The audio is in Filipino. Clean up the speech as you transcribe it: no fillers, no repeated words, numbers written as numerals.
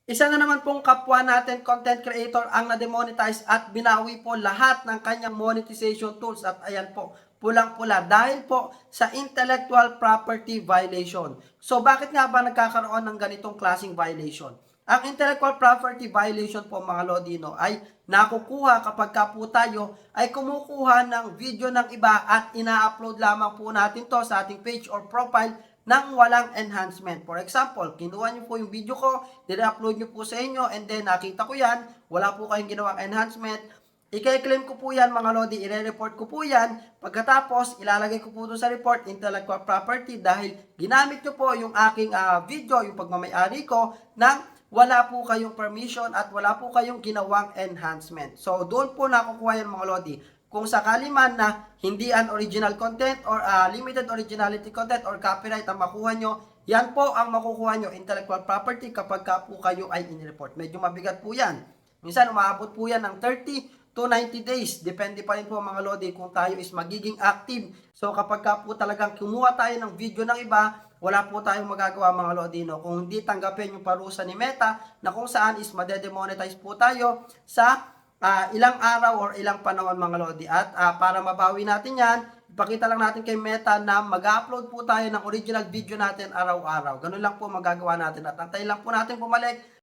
Isa na naman pong kapwa natin content creator ang na-demonetize at binawi po lahat ng kanyang monetization tools at ayan po, pulang-pula dahil po sa intellectual property violation. So bakit nga ba nagkakaroon ng ganitong klaseng violation? Ang intellectual property violation po mga Lodino ay nakukuha kapag ka po tayo ay kumukuha ng video ng iba at ina-upload lamang po natin to sa ating page or profile nang walang enhancement. For example, kinuha nyo po yung video ko, dina-upload nyo po sa inyo, and then nakita ko yan, wala po kayong ginawang enhancement, i-claim ko po yan mga Lodi, i-report ko po yan, pagkatapos ilalagay ko po doon sa report, intellectual property, dahil ginamit nyo po yung aking video, yung pagmamayari ko, nang wala po kayong permission at wala po kayong ginawang enhancement. So, doon po nakukuha yan mga Lodi. Kung sakali man na hindi an original content or limited originality content or copyright ang makuha nyo, yan po ang makukuha nyo, intellectual property, kapag ka po kayo ay in-report. Medyo mabigat po yan. Minsan, umaabot po yan ng 30 to 90 days. Depende pa rin po mga Lodi kung tayo is magiging active. So kapag ka po talagang kumuha tayo ng video ng iba, wala po tayong magagawa mga Lodino. Kung hindi tanggapin yung parusa ni Meta na kung saan is madedemonetize po tayo sa ilang araw or ilang panahon mga Lodi. At para mabawi natin yan, ipakita lang natin kay Meta na mag-upload po tayo ng original video natin araw-araw. Ganun lang po magagawa natin at antayin lang po natin bumalik